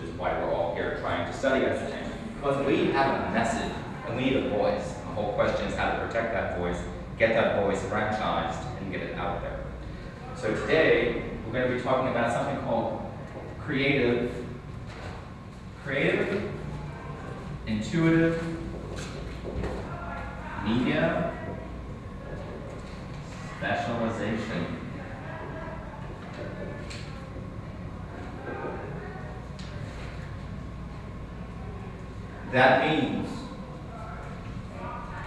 is why we're all here trying to study entertainment. Because we have a message and we need a voice. The whole question is how to protect that voice, get that voice franchised, and get it out there. So today, we're going to be talking about something called creative, intuitive, media, specialization. That means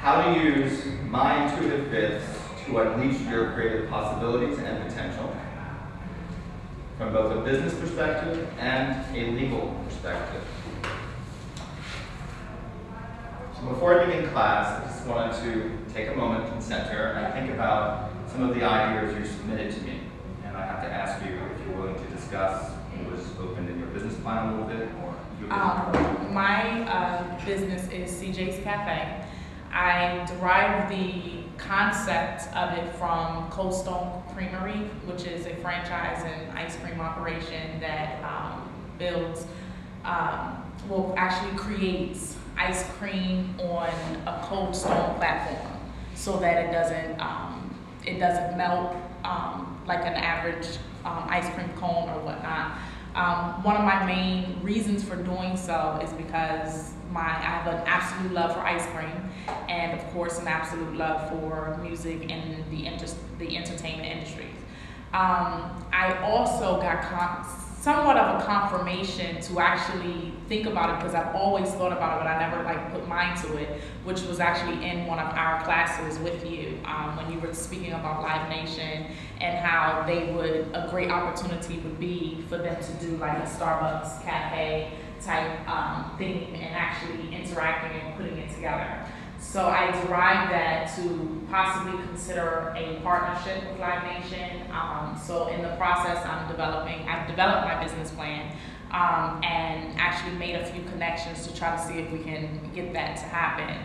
how to use my intuitive bits to unleash your creative possibilities and potential from both a business perspective and a legal perspective. So before I begin class, I just wanted to take a moment and center and think about some of the ideas you submitted to me. And I have to ask you if you're willing to discuss what was opened in your business plan a little bit, or my business is CJ's Cafe. I derived the concept of it from Cold Stone Creamery, which is a franchise and ice cream operation that actually creates ice cream on a cold stone platform, so that it doesn't melt like an average ice cream cone or whatnot. One of my main reasons for doing so is because I have an absolute love for ice cream, and of course an absolute love for music and the entertainment industries. I also got somewhat of a confirmation to actually think about it, because I've always thought about it, but I never put mind to it, which was actually in one of our classes with you when you were speaking about Live Nation and how a great opportunity would be for them to do like a Starbucks cafe type thing and actually interacting and putting it together. So I derived that to possibly consider a partnership with Live Nation. So in the process I've developed my business plan and actually made a few connections to try to see if we can get that to happen.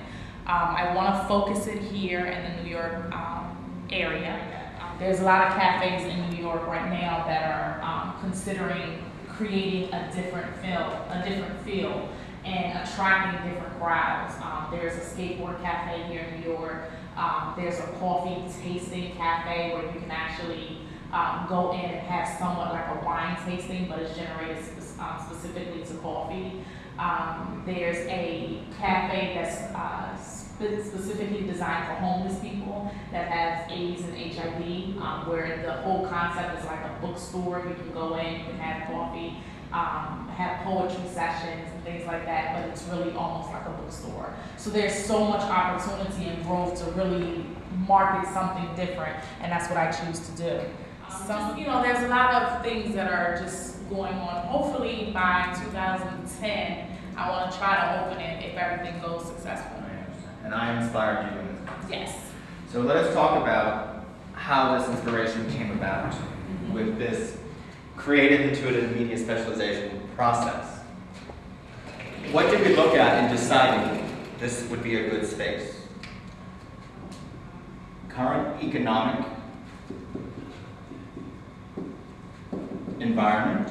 I want to focus it here in the New York area. There's a lot of cafes in New York right now that are considering creating a different feel and attracting different crowds. There's a skateboard cafe here in New York. There's a coffee tasting cafe where you can actually go in and have somewhat like a wine tasting, but it's generated specifically to coffee. There's a cafe that's specifically designed for homeless people that has AIDS and HIV, where the whole concept is like a bookstore. You can go in, you can have coffee, have poetry sessions and things like that, but it's really almost like a bookstore. So there's so much opportunity and growth to really market something different, and that's what I choose to do. There's a lot of things that are just going on. Hopefully by 2010, I want to try to open it if everything goes successfully. And I inspired you in this. Yes. So let us talk about how this inspiration came about with this creative, intuitive media specialization process. What did we look at in deciding this would be a good space? Current economic environment,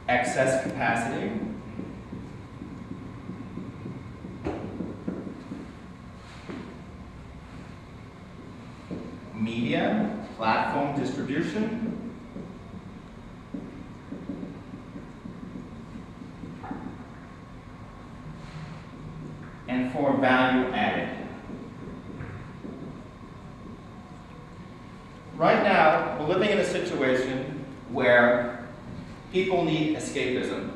excess capacity, media, platform distribution, and for value added. Right now, we're living in a situation where people need escapism.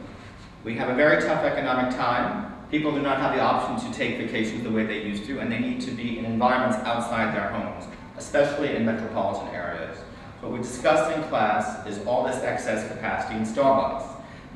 We have a very tough economic time. People do not have the option to take vacations the way they used to, and they need to be in environments outside their homes, especially in metropolitan areas. What we discussed in class is all this excess capacity in Starbucks.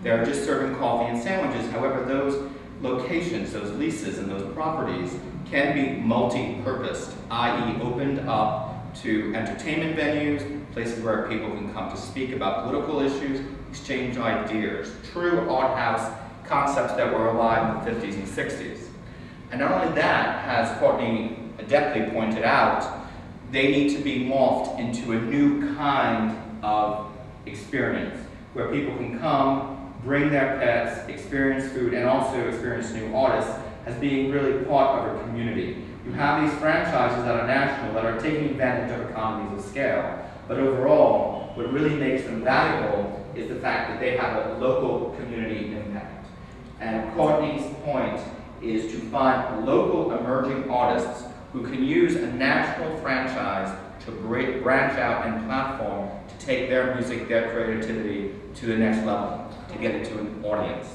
They're just serving coffee and sandwiches. However, those locations, those leases, and those properties can be multi-purposed, i.e. opened up to entertainment venues, places where people can come to speak about political issues, exchange ideas, true art house concepts that were alive in the 50s and 60s. And not only that, as Courtney adeptly pointed out, they need to be morphed into a new kind of experience where people can come, bring their pets, experience food, and also experience new artists as being really part of a community. You have these franchises that are national that are taking advantage of economies of scale, but overall, what really makes them valuable is the fact that they have a local community impact. And Courtney's point is to find local emerging artists who can use a national franchise to branch out and platform to take their music, their creativity to the next level, to get it to an audience.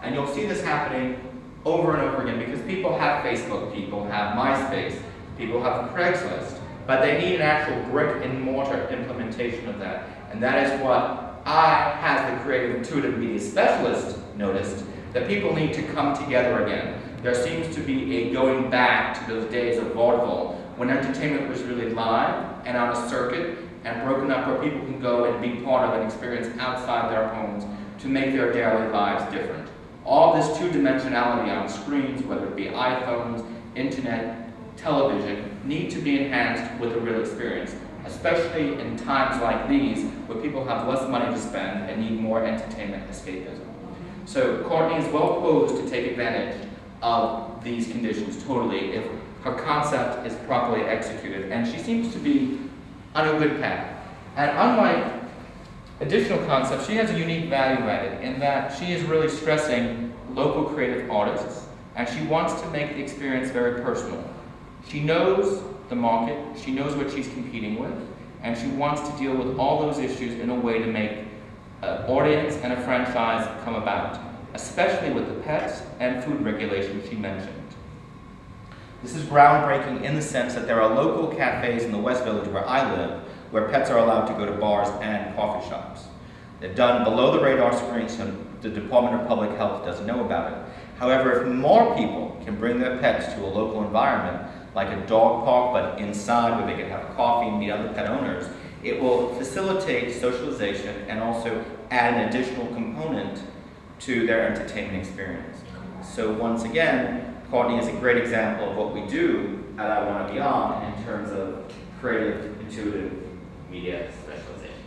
And you'll see this happening over and over again because people have Facebook, people have MySpace, people have Craigslist, but they need an actual brick and mortar implementation of that. And that is what I, as the creative intuitive media specialist, noticed, that people need to come together again. There seems to be a going back to those days of vaudeville when entertainment was really live and on a circuit and broken up where people can go and be part of an experience outside their homes to make their daily lives different. All this two-dimensionality on screens, whether it be iPhones, internet, television, need to be enhanced with a real experience, especially in times like these where people have less money to spend and need more entertainment escapism. So Courtney is well posed to take advantage of these conditions totally if her concept is properly executed, and she seems to be on a good path. And unlike additional concepts, she has a unique value added in that she is really stressing local creative artists, and she wants to make the experience very personal. She knows the market, she knows what she's competing with, and she wants to deal with all those issues in a way to make an audience and a franchise come about, especially with the pets and food regulations she mentioned. This is groundbreaking in the sense that there are local cafes in the West Village where I live where pets are allowed to go to bars and coffee shops. They're done below the radar screen so the Department of Public Health doesn't know about it. However, if more people can bring their pets to a local environment, like a dog park but inside where they can have coffee and meet other pet owners, it will facilitate socialization and also add an additional component to their entertainment experience. So once again, Courtney is a great example of what we do at I Wanna Beyond in terms of creative, intuitive media specialization.